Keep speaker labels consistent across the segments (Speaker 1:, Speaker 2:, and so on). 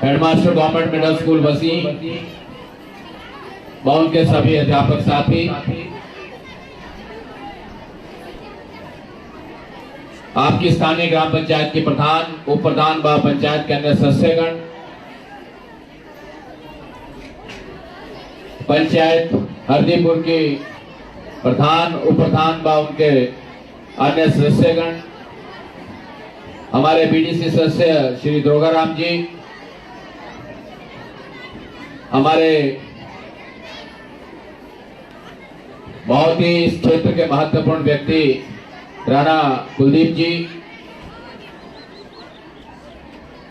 Speaker 1: Headmaster government middle school बसी व उनके सभी अध्यापक साथी, आपकी स्थानीय ग्राम पंचायत के प्रधान, उप प्रधान व पंचायत के अन्य सदस्यगण, पंचायत हरदीपुर के प्रधान, उप प्रधान व उनके अन्य सदस्यगण, हमारे बीडीसी सदस्य श्री दुर्गाराम जी, हमारे बहुत ही इस क्षेत्र के महत्वपूर्ण व्यक्ति राणा कुलदीप जी,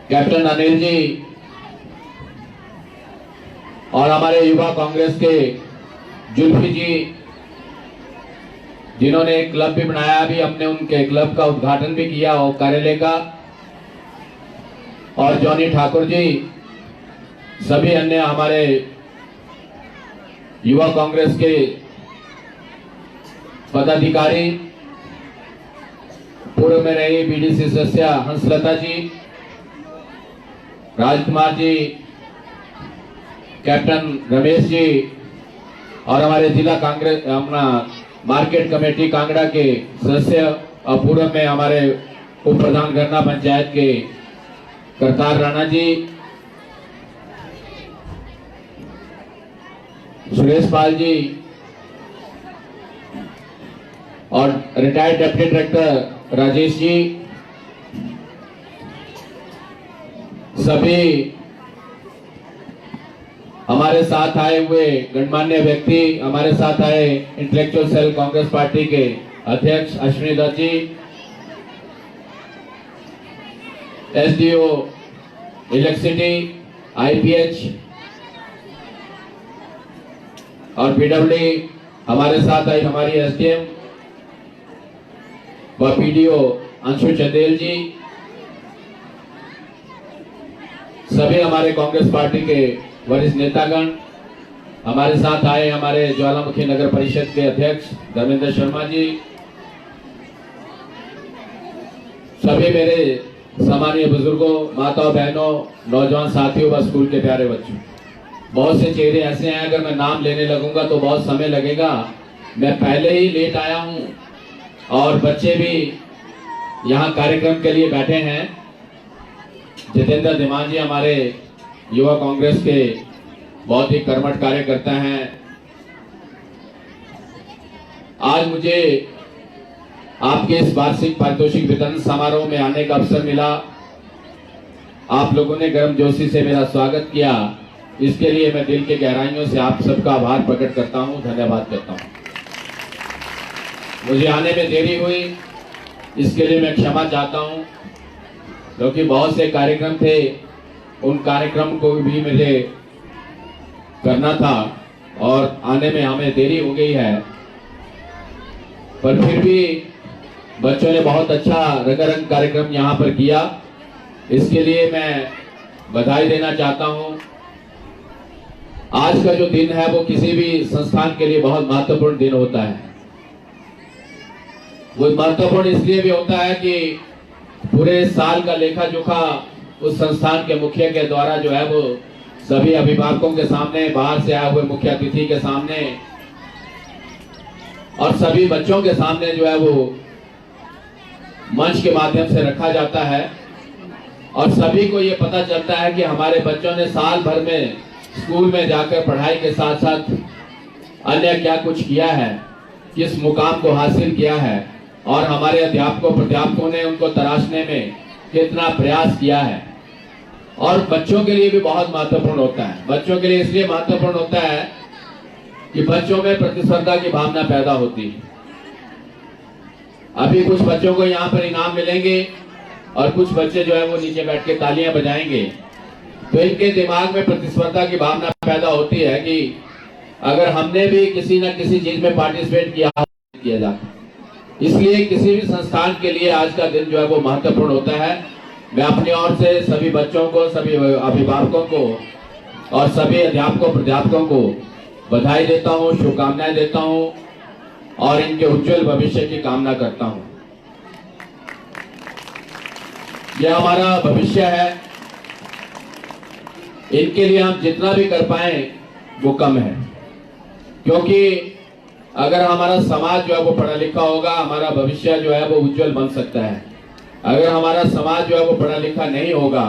Speaker 1: कैप्टन अनिल जी और हमारे युवा कांग्रेस के जुल्फी जी, जिन्होंने एक क्लब भी बनाया, अभी हमने उनके क्लब का उद्घाटन भी किया और कार्यालय का, और जॉनी ठाकुर जी, सभी अन्य हमारे युवा कांग्रेस के पदाधिकारी, पूर्व में रही बीडीसी सदस्य हंसलता जी, राजकुमार जी, कैप्टन रमेश जी और हमारे जिला कांग्रेस अपना मार्केट कमेटी कांगड़ा के सदस्य, और पूर्व में हमारे उप प्रधान गन्ना पंचायत के करतार राणा जी, सुरेश पाल जी और retired deputy director Rajesh ji, सभी हमारे साथ आए हुए गणमान्य व्यक्ति, हमारे साथ आए इंटेलेक्चुअल सेल कांग्रेस पार्टी के अध्यक्ष अश्विनी दत्त जी, एसडीओ इलेक्ट्रिसिटी आईपीएच और पीडब्ल्यू, हमारे साथ आई हमारी एसडीएम व पीडीओ अंशु चंदेल जी, सभी हमारे कांग्रेस पार्टी के वरिष्ठ नेतागण, हमारे साथ आए हमारे ज्वालामुखी नगर परिषद के अध्यक्ष धर्मेंद्र शर्मा जी, सभी मेरे सम्मानीय बुजुर्गों, माताओं, बहनों, नौजवान साथियों व स्कूल के प्यारे बच्चों, बहुत से चेहरे ऐसे हैं, अगर मैं नाम लेने लगूंगा तो बहुत समय लगेगा। मैं पहले ही लेट आया हूं और बच्चे भी यहाँ कार्यक्रम के लिए बैठे हैं। जितेंद्र धीमान जी हमारे युवा कांग्रेस के बहुत ही कर्मठ कार्यकर्ता हैं। आज मुझे आपके इस वार्षिक पारितोषिक वितरण समारोह में आने का अवसर मिला। आप लोगों ने गर्मजोशी से मेरा स्वागत किया, इसके लिए मैं दिल के गहराइयों से आप सबका आभार प्रकट करता हूं, धन्यवाद करता हूं। मुझे आने में देरी हुई, इसके लिए मैं क्षमा चाहता हूं, क्योंकि बहुत से कार्यक्रम थे, उन कार्यक्रम को भी मुझे करना था और आने में हमें देरी हो गई है, पर फिर भी बच्चों ने बहुत अच्छा रंगारंग कार्यक्रम यहाँ पर किया, इसके लिए मैं बधाई देना चाहता हूँ। आज का जो दिन है वो किसी भी संस्थान के लिए बहुत महत्वपूर्ण दिन होता है। वो महत्वपूर्ण इसलिए भी होता है कि पूरे साल का लेखा जोखा उस संस्थान के मुखिया के द्वारा जो है वो सभी अभिभावकों के सामने, बाहर से आए हुए मुख्य अतिथि के सामने और सभी बच्चों के सामने जो है वो मंच के माध्यम से रखा जाता है और सभी को ये पता चलता है कि हमारे बच्चों ने साल भर में स्कूल में जाकर पढ़ाई के साथ साथ अन्य क्या कुछ किया है, किस मुकाम को हासिल किया है और हमारे अध्यापकों प्राध्यापकों ने उनको तराशने में कितना प्रयास किया है। और बच्चों के लिए भी बहुत महत्वपूर्ण होता है। बच्चों के लिए इसलिए महत्वपूर्ण होता है कि बच्चों में प्रतिस्पर्धा की भावना पैदा होती है। अभी कुछ बच्चों को यहाँ पर इनाम मिलेंगे और कुछ बच्चे जो है वो नीचे बैठ के तालियां बजाएंगे, तो इनके दिमाग में प्रतिस्पर्धा की भावना पैदा होती है कि अगर हमने भी किसी न किसी चीज में पार्टिसिपेट किया जाता। इसलिए किसी भी संस्थान के लिए आज का दिन जो है वो महत्वपूर्ण होता है। मैं अपनी ओर से सभी बच्चों को, सभी अभिभावकों को और सभी अध्यापकों प्राध्यापकों को बधाई देता हूँ, शुभकामनाएं देता हूँ और इनके उज्जवल भविष्य की कामना करता हूँ। यह हमारा भविष्य है, इनके लिए हम जितना भी कर पाए वो कम है, क्योंकि अगर हमारा समाज जो है वो पढ़ा लिखा होगा, हमारा भविष्य जो है वो उज्जवल बन सकता है। अगर हमारा समाज जो है वो पढ़ा लिखा नहीं होगा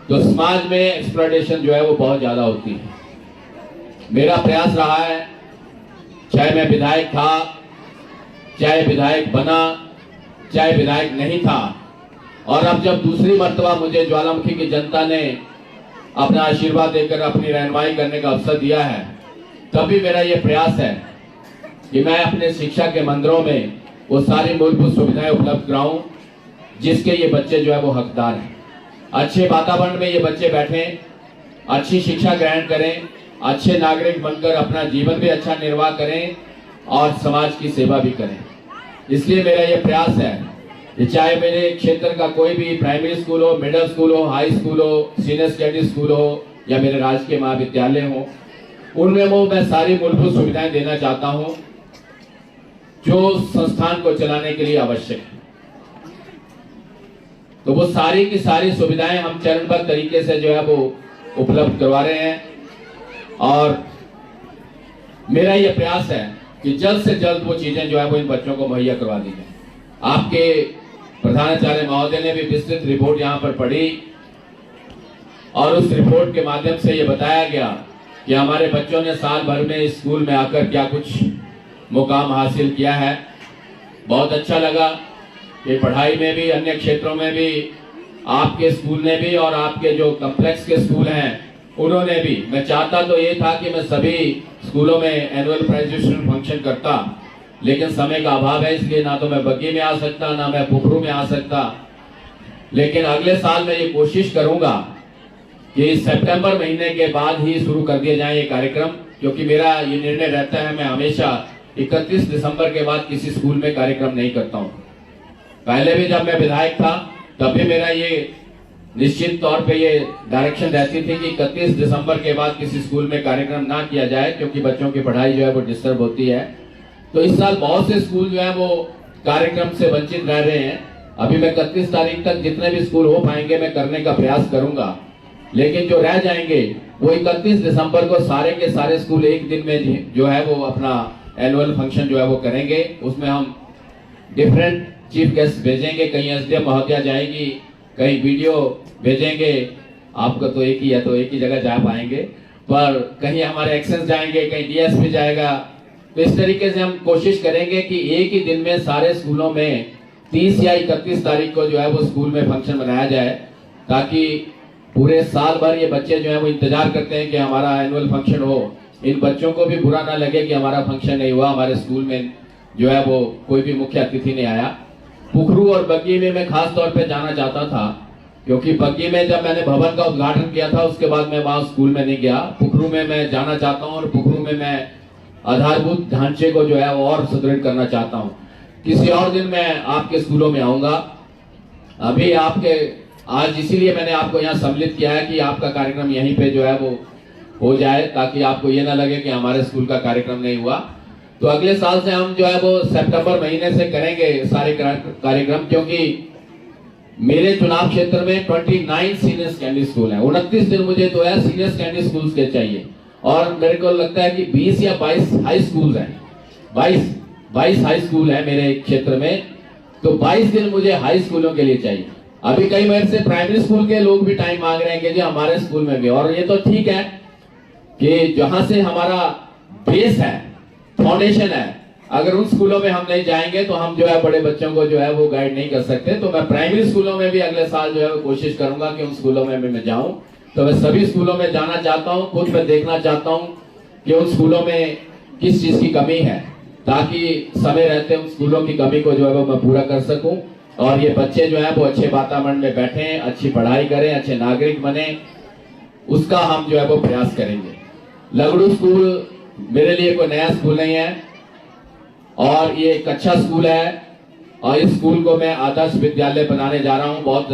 Speaker 1: तो समाज में एक्सप्लॉयटेशन जो है वो बहुत ज्यादा होती है। मेरा प्रयास रहा है, चाहे मैं विधायक था, चाहे विधायक बना, चाहे विधायक नहीं था, और अब जब दूसरी मर्तबा मुझे ज्वालामुखी की जनता ने अपना आशीर्वाद देकर अपनी रहनुमाई करने का अवसर दिया है, तब भी मेरा ये प्रयास है कि मैं अपने शिक्षा के मंदिरों में वो सारी मूलभूत सुविधाएं उपलब्ध कराऊं जिसके ये बच्चे जो है वो हकदार हैं। अच्छे वातावरण में ये बच्चे बैठें, अच्छी शिक्षा ग्रहण करें, अच्छे नागरिक बनकर अपना जीवन भी अच्छा निर्वाह करें और समाज की सेवा भी करें। इसलिए मेरा ये प्रयास है कि चाहे मेरे क्षेत्र का कोई भी प्राइमरी स्कूल हो, मिडिल स्कूल हो, हाई स्कूल हो, सीनियर सेकेंडरी स्कूल हो या मेरे राजकीय महाविद्यालय हो, उनमें वो मैं सारी मूलभूत सुविधाएं देना चाहता हूं जो संस्थान को चलाने के लिए आवश्यक है। तो वो सारी की सारी सुविधाएं हम चरणबद्ध तरीके से जो है वो उपलब्ध करवा रहे हैं, और मेरा ये प्रयास है कि जल्द से जल्द वो चीजें जो है वो इन बच्चों को मुहैया करवा दी जाए। आपके प्रधानाचार्य महोदय ने भी विस्तृत रिपोर्ट यहाँ पर पढ़ी और उस रिपोर्ट के माध्यम से ये बताया गया कि हमारे बच्चों ने साल भर में स्कूल में आकर क्या कुछ मुकाम हासिल किया है। बहुत अच्छा लगा कि पढ़ाई में भी, अन्य क्षेत्रों में भी, आपके स्कूल ने भी और आपके जो कॉम्प्लेक्स के स्कूल हैं उन्होंने भी। मैं चाहता तो ये था कि मैं सभी स्कूलों में एनुअल प्राइज डिस्ट्रीब्यूशन फंक्शन करता, लेकिन समय का अभाव है, इसलिए ना तो मैं बग्गी में आ सकता, ना मैं पुखरू में आ सकता। लेकिन अगले साल मैं ये कोशिश करूंगा कि सितंबर महीने के बाद ही शुरू कर दिया जाए ये कार्यक्रम, क्योंकि मेरा ये निर्णय रहता है, मैं हमेशा 31 दिसंबर के बाद किसी स्कूल में कार्यक्रम नहीं करता हूँ। पहले भी जब मैं विधायक था तब भी मेरा ये निश्चित तौर पे ये डायरेक्शन रहती थी कि 31 दिसंबर के बाद किसी स्कूल में कार्यक्रम ना किया जाए, क्योंकि बच्चों की पढ़ाई जो है वो डिस्टर्ब होती है। तो इस साल बहुत से स्कूल जो है वो कार्यक्रम से वंचित रह रहे हैं। अभी मैं 31 तारीख तक जितने भी स्कूल हो पाएंगे मैं करने का प्रयास करूंगा, लेकिन जो रह जाएंगे वो 31 दिसंबर को सारे के सारे स्कूल एक दिन में जो है वो अपना एनुअल फंक्शन जो है वो करेंगे। उसमें हम डिफरेंट चीफ गेस्ट भेजेंगे, कहीं एसडीएम महोदया जाएगी, कहीं वीडियो भेजेंगे। आपको तो एक ही है तो एक ही जगह जा पाएंगे, पर कहीं हमारे एक्सेस जाएंगे, कहीं डीएसपी जाएगा। तो इस तरीके से हम कोशिश करेंगे कि एक ही दिन में सारे स्कूलों में 30 या 31 तारीख को जो है वो स्कूल में फंक्शन मनाया जाए, ताकि पूरे साल भर ये बच्चे जो है वो इंतजार करते हैं कि हमारा एनुअल फंक्शन हो। इन बच्चों को भी बुरा ना लगे कि हमारा फंक्शन नहीं हुआ, हमारे स्कूल में जो है वो कोई भी मुख्य अतिथि नहीं आया। पुखरू और बग्गी में मैं खास तौर पे जाना चाहता था, क्योंकि बग्गी में जब मैंने भवन का उद्घाटन किया था उसके बाद मैं वहां स्कूल में नहीं गया। पुखरू में मैं जाना चाहता हूं और पुखरू में मैं आधारभूत ढांचे को जो है वो और सुदृढ़ करना चाहता हूं। किसी और दिन मैं आपके स्कूलों में आऊंगा। अभी आपके आज इसीलिए मैंने आपको यहाँ सम्मिलित किया है कि आपका कार्यक्रम यहीं पे जो है वो हो जाए, ताकि आपको ये ना लगे कि हमारे स्कूल का कार्यक्रम नहीं हुआ। तो अगले साल से हम जो है वो सितंबर महीने से करेंगे सारे कार्यक्रम, क्योंकि मेरे चुनाव क्षेत्र में 29 सीनियर सेकेंडरी स्कूल हैं। 29 दिन मुझे तो है सीनियर सेकेंडरी स्कूल्स के चाहिए, और मेरे को लगता है कि 20 या 22 हाई स्कूल हैं। 22 हाई स्कूल है मेरे क्षेत्र में, तो 22 दिन मुझे हाई स्कूलों के लिए चाहिए। अभी कई मेरे से प्राइमरी स्कूल के लोग भी टाइम मांग रहे हैं कि जी हमारे स्कूल में भी, और ये तो ठीक है कि जहां से हमारा बेस है, फाउंडेशन है, अगर उन स्कूलों में हम नहीं जाएंगे तो हम जो है बड़े बच्चों को जो है वो गाइड नहीं कर सकते। तो मैं प्राइमरी स्कूलों में भी अगले साल जो है वो कोशिश करूंगा कि उन स्कूलों में भी मैं जाऊं। तो मैं सभी स्कूलों में जाना चाहता हूं, खुद मैं देखना चाहता हूं कि उन स्कूलों में किस चीज की कमी है, ताकि समय रहते उन स्कूलों की कमी को जो है वो मैं पूरा कर सकूं, और ये बच्चे जो है वो अच्छे वातावरण में बैठे, अच्छी पढ़ाई करें, अच्छे नागरिक बने, उसका हम जो है वो प्रयास करेंगे। लगड़ू स्कूल मेरे लिए कोई नया स्कूल नहीं है, और ये एक अच्छा स्कूल है, और इस स्कूल को मैं आदर्श विद्यालय बनाने जा रहा हूं। बहुत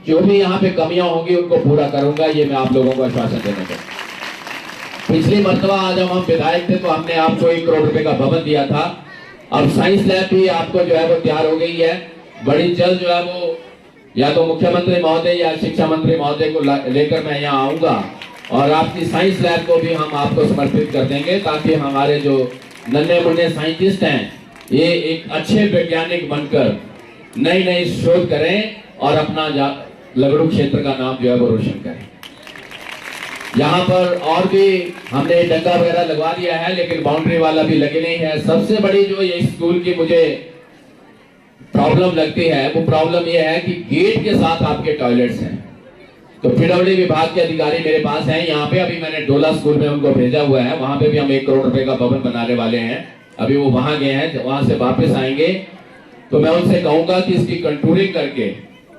Speaker 1: जो भी यहाँ पे कमियां होंगी उनको पूरा करूंगा, ये मैं आप लोगों को आश्वासन देने को। पिछली मर्तबा जब हम विधायक थे तो हमने आपको 1 करोड़ रुपए का भवन दिया था। अब साइंस लैब भी आपको जो है वो तैयार हो गई है, बड़ी जल्द जो है वो या तो मुख्यमंत्री महोदय या शिक्षा मंत्री महोदय को लेकर मैं यहाँ आऊंगा और आपकी साइंस लैब को भी हम आपको समर्पित कर देंगे, ताकि हमारे जो नन्हे मुन्ने साइंटिस्ट हैं ये एक अच्छे वैज्ञानिक बनकर नई नई शोध करें और अपना लगड़ू क्षेत्र का नाम जो है वो रोशन करें। यहाँ पर और भी हमने डंगा वगैरह लगवा दिया है, लेकिन बाउंड्री वाला भी लगे नहीं है। सबसे बड़ी जो ये स्कूल की मुझे प्रॉब्लम लगती है वो प्रॉब्लम ये है कि गेट के साथ आपके टॉयलेट्स हैं। तो पीडब्ल्यूडी विभाग के अधिकारी मेरे पास हैं यहाँ पे, अभी मैंने डोला स्कूल में उनको भेजा हुआ है, वहां पे भी हम 1 करोड़ रुपए का भवन बनाने वाले हैं। अभी वो वहां गए हैं, वहां से वापस आएंगे तो मैं उनसे कहूंगा कि इसकी कंटूरिंग करके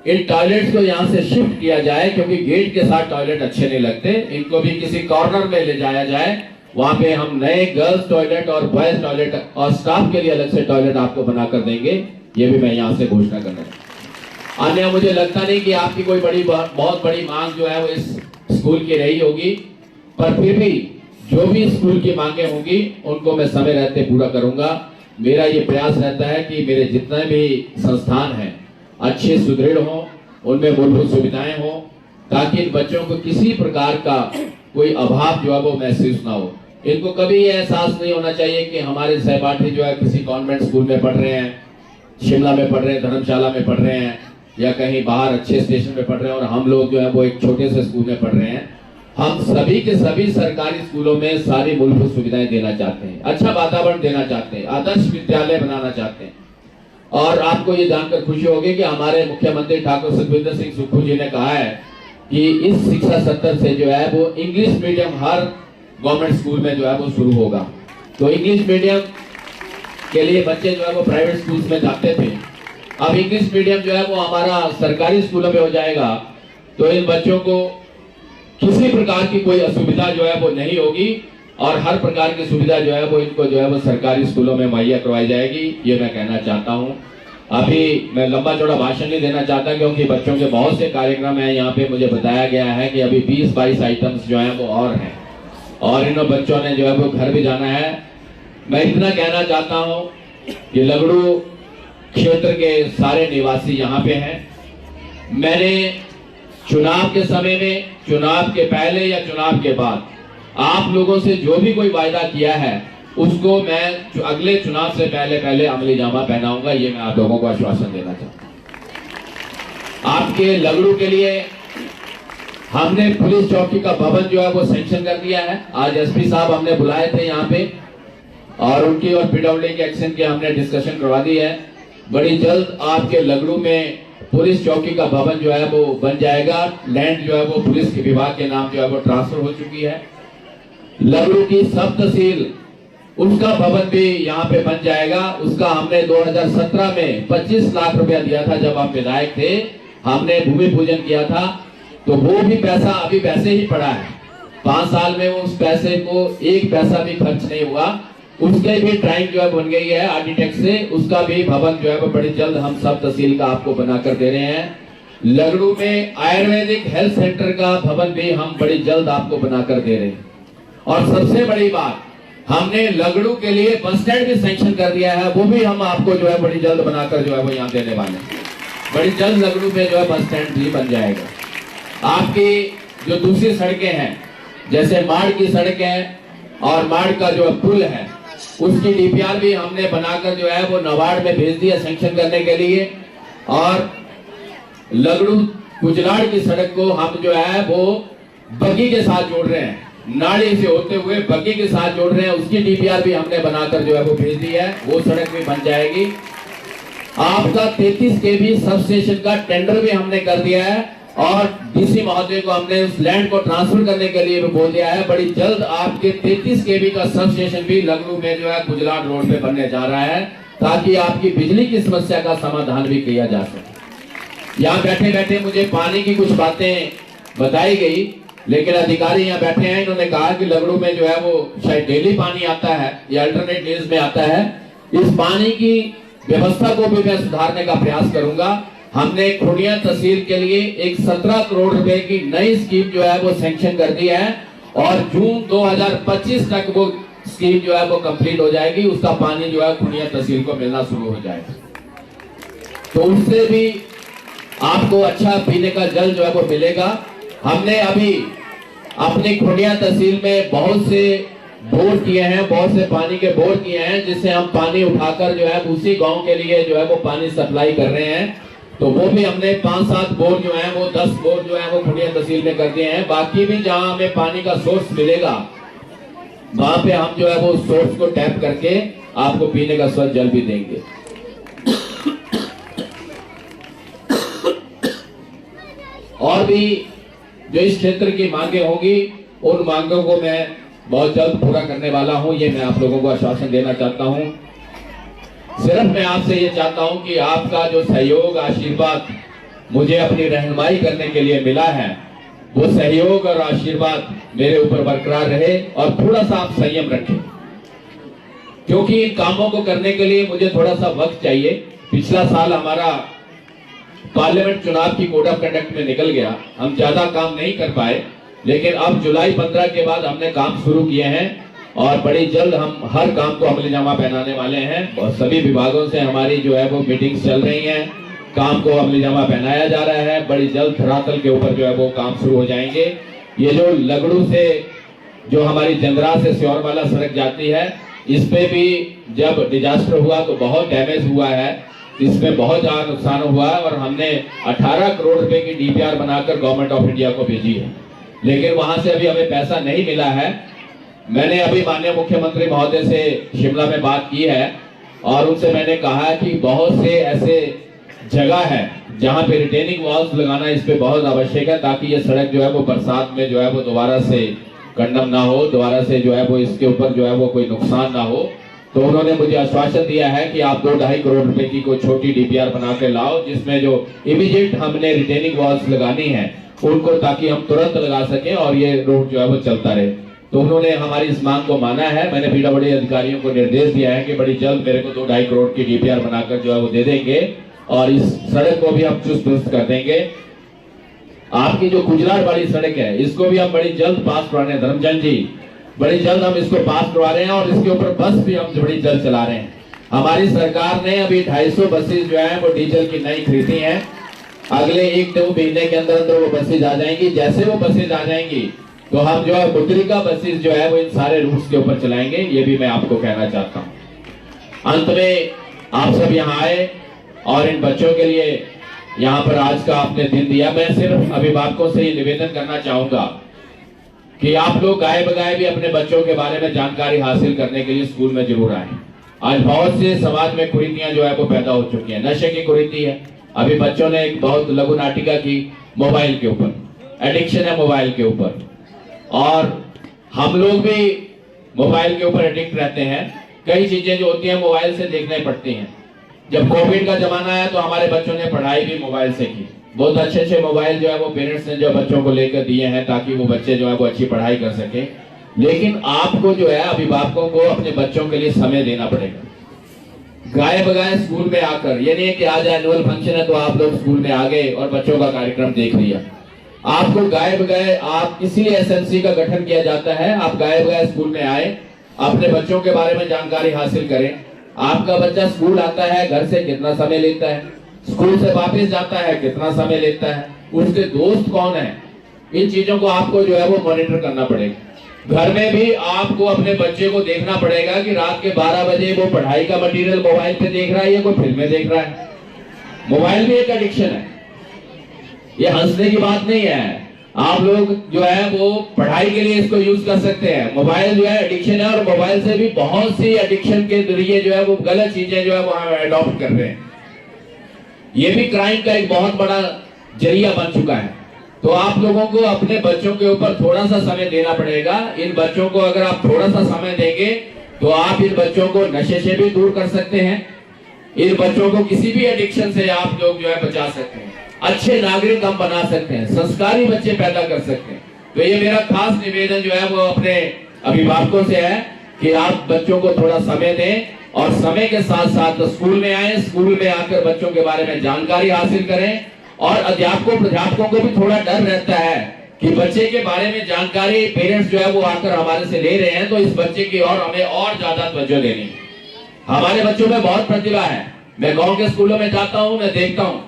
Speaker 1: इन टॉयलेट्स को यहाँ से शिफ्ट किया जाए, क्योंकि गेट के साथ टॉयलेट अच्छे नहीं लगते। इनको भी किसी कॉर्नर में ले जाया जाए, वहां पे हम नए गर्ल्स टॉयलेट और बॉयज टॉयलेट और स्टाफ के लिए अलग से टॉयलेट आपको बनाकर देंगे। ये भी मैं यहाँ से घोषणा कर रहा हूँ। अन्य मुझे लगता नहीं कि आपकी कोई बहुत बड़ी मांग जो है वो इस स्कूल की रही होगी, पर फिर भी जो भी स्कूल की मांगे होंगी उनको मैं समय रहते पूरा करूंगा। मेरा ये प्रयास रहता है कि मेरे जितने भी संस्थान हैं अच्छे सुदृढ़ हों, उनमें मूलभूत सुविधाएं हों, ताकि इन बच्चों को किसी प्रकार का कोई अभाव जो है वो महसूस ना हो। इनको कभी ये एहसास नहीं होना चाहिए कि हमारे सहपाठी जो है किसी कॉन्वेंट स्कूल में पढ़ रहे हैं, शिमला में पढ़ रहे हैं, धर्मशाला में पढ़ रहे हैं, या कहीं बाहर अच्छे स्टेशन में पढ़ रहे हैं, और हम लोग जो है वो एक छोटे से स्कूल में पढ़ रहे हैं। हम सभी के सभी सरकारी स्कूलों में सारी मूलभूत सुविधाएं देना चाहते हैं, अच्छा वातावरण देना चाहते हैं, आदर्श विद्यालय बनाना चाहते हैं। और आपको ये जानकर खुशी होगी कि हमारे मुख्यमंत्री ठाकुर सुखविंदर सिंह सुक्खू जी ने कहा है कि इस शिक्षा सत्र से जो है वो इंग्लिश मीडियम हर गवर्नमेंट स्कूल में जो है वो शुरू होगा। तो इंग्लिश मीडियम के लिए बच्चे जो है वो प्राइवेट स्कूल्स में जाते थे, अब इंग्लिश मीडियम जो है वो हमारा सरकारी स्कूलों में हो जाएगा। तो इन बच्चों को किसी प्रकार की कोई असुविधा जो है वो नहीं होगी, और हर प्रकार की सुविधा जो है वो इनको जो है वो सरकारी स्कूलों में मुहैया करवाई जाएगी। ये मैं कहना चाहता हूँ। अभी मैं लंबा चौड़ा भाषण नहीं देना चाहता, क्योंकि बच्चों के बहुत से कार्यक्रम हैं यहाँ पे। मुझे बताया गया है कि अभी 20-22 आइटम्स जो हैं वो और हैं, और इन बच्चों ने जो है वो घर भी जाना है। मैं इतना कहना चाहता हूँ कि लगड़ू क्षेत्र के सारे निवासी यहाँ पे हैं। मैंने चुनाव के समय में, चुनाव के पहले या चुनाव के बाद आप लोगों से जो भी कोई वायदा किया है उसको मैं अगले चुनाव से पहले अमली जामा पहनाऊंगा। ये मैं आप लोगों को आश्वासन देना चाहता हूं। आपके लगड़ू के लिए हमने पुलिस चौकी का भवन जो है वो सैंक्शन कर दिया है। आज एसपी साहब हमने बुलाए थे यहाँ पे, और उनकी और पीडब्ल्यूडी के एक्शन की हमने डिस्कशन करवा दी है। बड़ी जल्द आपके लगड़ू में पुलिस चौकी का भवन जो है वो बन जाएगा। लैंड जो है वो पुलिस के विभाग के नाम जो है वो ट्रांसफर हो चुकी है। लगड़ू की सब तहसील, उसका भवन भी यहाँ पे बन जाएगा। उसका हमने 2017 में 25 लाख रुपया दिया था, जब आप विधायक थे, हमने भूमि पूजन किया था। तो वो भी पैसा अभी वैसे ही पड़ा है। 5 साल में उस पैसे को 1 पैसा भी खर्च नहीं हुआ। उसके भी ड्राइंग जो है बन गई है आर्किटेक्ट से, उसका भी भवन जो है वो बड़ी जल्द हम सब तहसील का आपको बनाकर दे रहे हैं। लगड़ू में आयुर्वेदिक हेल्थ सेंटर का भवन भी हम बड़ी जल्द आपको बनाकर दे रहे हैं। और सबसे बड़ी बात, हमने लगड़ू के लिए बस स्टैंड भी सैंक्शन कर दिया है, वो भी हम आपको जो है बड़ी जल्द बनाकर जो है वो यहाँ देने वाले हैं। बड़ी जल्द लगड़ू में जो है बस स्टैंड भी बन जाएगा। आपकी जो दूसरी सड़कें हैं, जैसे माड़ की सड़क है और माड़ का जो पुल है, उसकी डीपीआर भी हमने बनाकर जो है वो नबार्ड में भेज दिया सैंक्शन करने के लिए। और लगड़ू कुजलाड़ की सड़क को हम जो है वो बग्गी के साथ जोड़ रहे हैं, नाली से होते हुए बग्गी के साथ जोड़ रहे हैं। उसकी डीपीआर भी हमने बनाकर जो है वो भेज दी है, वो सड़क भी बन जाएगी। आपका 33 केवी सब स्टेशन का टेंडर भी हमने कर दिया है, और डीसी महोदय को हमने उस लैंड को ट्रांसफर करने के लिए भी बोल दिया है। बड़ी जल्द आपके 33 केवी का सब स्टेशन भी लगड़ू में जो है गुजरात रोड पे बनने जा रहा है, ताकि आपकी बिजली की समस्या का समाधान भी किया जा सके। यहाँ बैठे बैठे मुझे पानी की कुछ बातें बताई गई, लेकिन अधिकारी यहाँ बैठे हैं, इन्होंने कहा कि लगड़ू में जो है वो शायद डेली पानी आता है या अल्टरनेट डेज में आता है। इस पानी की व्यवस्था को भी मैं सुधारने का प्रयास करूंगा। हमने खुड़िया तहसील के लिए एक 17 करोड़ रुपए की नई स्कीम जो है वो सैंक्शन कर दी है, और जून 2025 तक वो स्कीम जो है वो कंप्लीट हो जाएगी। उसका पानी जो है खुड़िया तहसील को मिलना शुरू हो जाएगा। तो उससे भी आपको अच्छा पीने का जल जो है वो मिलेगा। हमने अभी अपनी खुंडिया तहसील में बहुत से बोर किए हैं, बहुत से पानी के बोर किए हैं, जिससे हम पानी उठाकर जो है उसी गांव के लिए जो है वो पानी सप्लाई कर रहे हैं। तो वो भी हमने 5-7 बोर जो है वो 10 बोर जो है वो खुंडिया तहसील में कर दिए हैं। बाकी भी जहां हमें पानी का सोर्स मिलेगा वहां पे हम जो है वो सोर्स को टैप करके आपको पीने का स्वच्छ जल भी देंगे। और भी जो इस क्षेत्र की मांगे होंगी उन मांगों को मैं बहुत जल्द पूरा करने वाला हूं, ये मैं आप लोगों को आश्वासन देना चाहता हूं। सिर्फ मैं आपसे ये चाहता हूं कि आपका जो सहयोग आशीर्वाद मुझे अपनी रहनुमाई करने के लिए मिला है, वो सहयोग और आशीर्वाद मेरे ऊपर बरकरार रहे और थोड़ा सा आप संयम रखें, क्योंकि इन कामों को करने के लिए मुझे थोड़ा सा वक्त चाहिए। पिछला साल हमारा पार्लियामेंट चुनाव की कोड ऑफ कंडक्ट में निकल गया, हम ज्यादा काम नहीं कर पाए, लेकिन अब जुलाई 15 के बाद हमने काम शुरू किए हैं और बड़ी जल्द हम हर काम को अमलीजामा पहनाने वाले हैं। और सभी विभागों से हमारी जो है वो मीटिंग्स चल रही हैं, काम को अमलीजामा पहनाया जा रहा है। बड़ी जल्द धरातल के ऊपर जो है वो काम शुरू हो जाएंगे। ये जो लगड़ू से जो हमारी जंदरा से स्योर वाला सड़क जाती है, इस पे भी जब डिजास्टर हुआ तो बहुत डैमेज हुआ है, इसमें बहुत ज्यादा नुकसान हुआ है और हमने 18 करोड़ रुपए की डीपीआर बनाकर गवर्नमेंट ऑफ इंडिया को भेजी है, लेकिन वहां से अभी हमें पैसा नहीं मिला है। मैंने अभी माननीय मुख्यमंत्री महोदय से शिमला में बात की है और उनसे मैंने कहा कि बहुत से ऐसे जगह है जहां पे रिटेनिंग वॉल्स लगाना इस पे बहुत आवश्यक है, ताकि ये सड़क जो है वो बरसात में जो है वो दोबारा से कंडम ना हो, दोबारा से जो है वो इसके ऊपर जो है वो कोई नुकसान ना हो। तो उन्होंने मुझे आश्वासन दिया है कि आप 2-2.5 करोड़ रुपए की कोई छोटी डीपीआर बना के लाओ, जिसमें जो इमीडिएट हमने रिटेनिंग वॉल्स लगानी है उनको, ताकि हम तुरंत लगा सकें और ये रोड जो है वो चलता रहे। तो उन्होंने हमारी इस मांग को माना है। मैंने पीडब्ल्यूडी अधिकारियों को निर्देश दिया है कि बड़ी जल्द मेरे को 2-2.5 करोड़ की डीपीआर बनाकर जो है वो दे देंगे और इस सड़क को भी हम चुस्त दुरुस्त कर देंगे। आपकी जो गुजरात वाली सड़क है, इसको भी हम बड़ी जल्द पास करवा रहे हैं। धर्मचंद जी, बड़ी जल्द हम इसको पास करवा रहे हैं और इसके ऊपर बस भी हम बड़ी जल्द चला रहे हैं। हमारी सरकार ने अभी 250 बसेज जो है वो डीजल की नई खरीदी है। अगले 1-2 महीने के अंदर अंदर वो बसेज आ जाएंगी। जैसे वो बसेज आ जाएंगी तो हम जो है मुद्रिका बसेज जो है वो इन सारे रूट्स के ऊपर चलाएंगे, ये भी मैं आपको कहना चाहता हूँ। अंत में आप सब यहाँ आए और इन बच्चों के लिए यहाँ पर आज का आपने दिन दिया। मैं सिर्फ अभिभावकों से ये निवेदन करना चाहूंगा कि आप लोग गाए बगाए भी अपने बच्चों के बारे में जानकारी हासिल करने के लिए स्कूल में जरूर आए। आज बहुत से समाज में कुरीतियां जो है वो पैदा हो चुकी हैं। नशे की कुरीति है, अभी बच्चों ने एक बहुत लघु नाटिका की मोबाइल के ऊपर, एडिक्शन है मोबाइल के ऊपर, और हम लोग भी मोबाइल के ऊपर एडिक्ट रहते हैं। कई चीजें जो होती हैं मोबाइल से देखना ही पड़ती हैं। जब कोविड का जमाना आया तो हमारे बच्चों ने पढ़ाई भी मोबाइल से की। बहुत अच्छे मोबाइल जो है वो पेरेंट्स ने जो बच्चों को लेकर दिए हैं ताकि वो बच्चे जो है वो अच्छी पढ़ाई कर सके। लेकिन आपको जो है अभिभावकों को अपने बच्चों के लिए समय देना पड़ेगा। गाए बगाए स्कूल में आकर, ये नहीं है कि आज एनुअल फंक्शन है तो आप लोग स्कूल में आ गए और बच्चों का कार्यक्रम देख लिया। आपको गाए बगाए, आप इसीलिए एसएमसी का गठन किया जाता है, आप गाए बगाए स्कूल में आए, अपने बच्चों के बारे में जानकारी हासिल करें। आपका बच्चा स्कूल आता है, घर से कितना समय लेता है, स्कूल से वापस जाता है कितना समय लेता है, उसके दोस्त कौन है, इन चीजों को आपको जो है वो मॉनिटर करना पड़ेगा। घर में भी आपको अपने बच्चे को देखना पड़ेगा कि रात के 12 बजे वो पढ़ाई का मटेरियल मोबाइल पे देख रहा है या कोई फिल्में देख रहा है। मोबाइल भी एक एडिक्शन है, ये हंसने की बात नहीं है। आप लोग जो है वो पढ़ाई के लिए इसको यूज कर सकते हैं। मोबाइल जो है एडिक्शन है और मोबाइल से भी बहुत सी एडिक्शन के जरिए जो है वो गलत चीजें जो है वो हम अडॉप्ट कर रहे हैं। ये भी क्राइम का एक बहुत बड़ा जरिया बन चुका है। तो आप लोगों को अपने बच्चों के ऊपर थोड़ा सा समय देना पड़ेगा। इन बच्चों को अगर आप थोड़ा सा समय देंगे तो आप इन बच्चों को नशे से भी दूर कर सकते हैं, इन बच्चों को किसी भी एडिक्शन से आप लोग जो है बचा सकते हैं, अच्छे नागरिक हम बना सकते हैं, संस्कारी बच्चे पैदा कर सकते हैं। तो ये मेरा खास निवेदन जो है वो अपने अभिभावकों से है कि आप बच्चों को थोड़ा समय दें और समय के साथ साथ स्कूल में आए, स्कूल में आकर बच्चों के बारे में जानकारी हासिल करें। और अध्यापकों को भी थोड़ा डर रहता है कि बच्चे के बारे में जानकारी पेरेंट्स जो है वो आकर हमारे से ले रहे हैं, तो इस बच्चे की और हमें और ज्यादा तवज्जो देनी है। हमारे बच्चों में बहुत प्रतिभा है। मैं गांव के स्कूलों में जाता हूं, मैं देखता हूं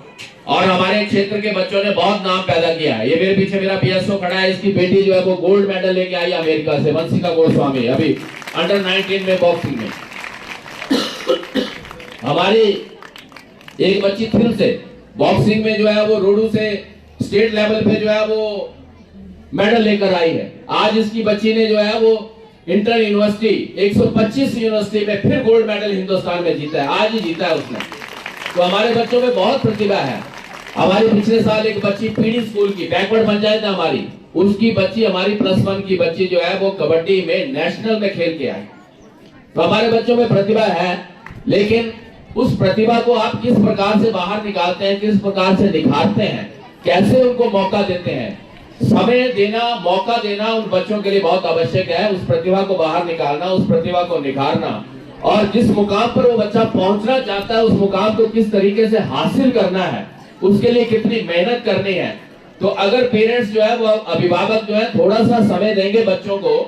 Speaker 1: और हमारे क्षेत्र के बच्चों ने बहुत नाम पैदा किया है। ये मेरे पीछे मेरा पीएसओ खड़ा है, इसकी बेटी जो है वो गोल्ड मेडल लेके आई अमेरिका से, वंशिका गोस्वामी, अभी अंडर 19 में बॉक्सिंग में। हमारी एक बच्ची फिर से बॉक्सिंग में जो है वो रोडू से स्टेट लेवल पे जो है वो मेडल लेकर आई है। आज इसकी बच्ची ने जो है वो इंटर यूनिवर्सिटी 125 यूनिवर्सिटी में फिर गोल्ड मेडल हिंदुस्तान में जीता है, आज ही जीता है उसने। तो हमारे बच्चों में बहुत प्रतिभा है। हमारी पिछले साल एक बच्ची पीडी स्कूल की, बैकवर्ड पंचायत है हमारी, उसकी बच्ची, हमारी +1 की बच्ची जो है वो कबड्डी में नेशनल में खेल के आई। तो हमारे बच्चों में प्रतिभा है, लेकिन उस प्रतिभा को आप किस प्रकार से बाहर निकालते हैं, किस प्रकार से निखारते हैं, कैसे उनको मौका देते हैं। समय देना, मौका देना उन बच्चों के लिए बहुत आवश्यक है। उस प्रतिभा को बाहर निकालना, उस प्रतिभा को निखारना, और जिस मुकाम पर वो बच्चा पहुंचना चाहता है उस मुकाम को किस तरीके से हासिल करना है, उसके लिए कितनी मेहनत करनी है। तो अगर पेरेंट्स जो है वो, अभिभावक जो है, थोड़ा सा समय देंगे बच्चों को,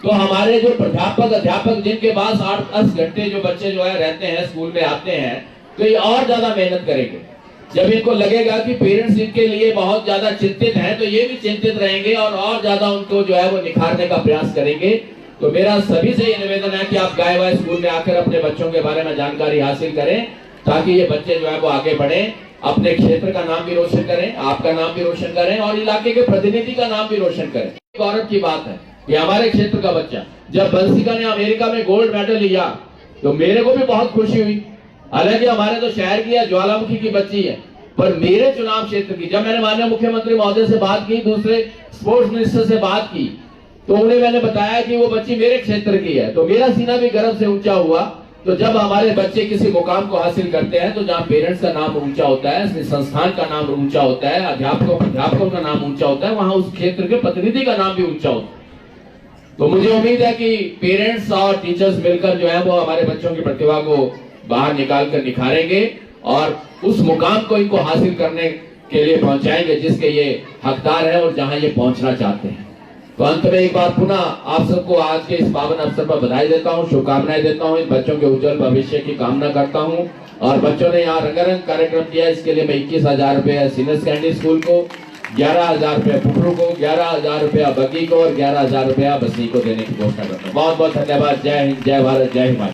Speaker 1: तो हमारे जो अध्यापक जिनके पास 8-10 घंटे जो बच्चे जो है रहते हैं, स्कूल में आते हैं, तो ये और ज्यादा मेहनत करेंगे। जब इनको लगेगा कि पेरेंट्स इनके लिए बहुत ज्यादा चिंतित हैं, तो ये भी चिंतित रहेंगे और ज्यादा उनको जो है वो निखारने का प्रयास करेंगे। तो मेरा सभी से ये निवेदन है कि आप गायवाई स्कूल में आकर अपने बच्चों के बारे में जानकारी हासिल करें, ताकि ये बच्चे जो है वो आगे बढ़े, अपने क्षेत्र का नाम भी रोशन करें, आपका नाम भी रोशन करें और इलाके के प्रतिनिधि का नाम भी रोशन करें। गौरव की बात है कि हमारे क्षेत्र का बच्चा, जब वंशिका ने अमेरिका में गोल्ड मेडल लिया तो मेरे को भी बहुत खुशी हुई। हालांकि हमारे तो शहर की है, ज्वालामुखी की बच्ची है, पर मेरे चुनाव क्षेत्र की, जब मैंने माननीय मुख्यमंत्री महोदय से बात की, दूसरे स्पोर्ट्स मिनिस्टर से बात की, तो उन्हें मैंने बताया कि वो बच्ची मेरे क्षेत्र की है, तो मेरा सीना भी गर्व से ऊंचा हुआ। तो जब हमारे बच्चे किसी मुकाम को हासिल करते हैं, तो जहाँ पेरेंट्स का नाम ऊंचा होता है, संस्थान का नाम ऊंचा होता है, अध्यापकों का नाम ऊंचा होता है, वहां उस क्षेत्र के प्रतिनिधि का नाम भी ऊंचा होता है। तो मुझे उम्मीद है कि पेरेंट्स और टीचर्स मिलकर जो है वो हमारे बच्चों की प्रतिभा को बाहर निकाल कर निखारेंगे और उस मुकाम को इनको हासिल करने के लिए पहुंचाएंगे जिसके ये हकदार है और जहां ये पहुंचना चाहते हैं। तो अंत में एक बार पुनः आप सबको आज के इस पावन अवसर पर बधाई देता हूं, शुभकामनाएं देता हूं, इन बच्चों के उज्जवल भविष्य की कामना करता हूं। और बच्चों ने यहाँ रंगारंग कार्यक्रम किया, इसके लिए मैं 21,000 रुपए सीनियर सेकेंडरी स्कूल को, 11,000 रुपया पुपरू को, 11,000 रुपया बग्गी को और 11,000 रुपया बसनी को देने की घोषणा करता हूँ। बहुत बहुत धन्यवाद। जय हिंद, जय भारत, जय हिमाचल।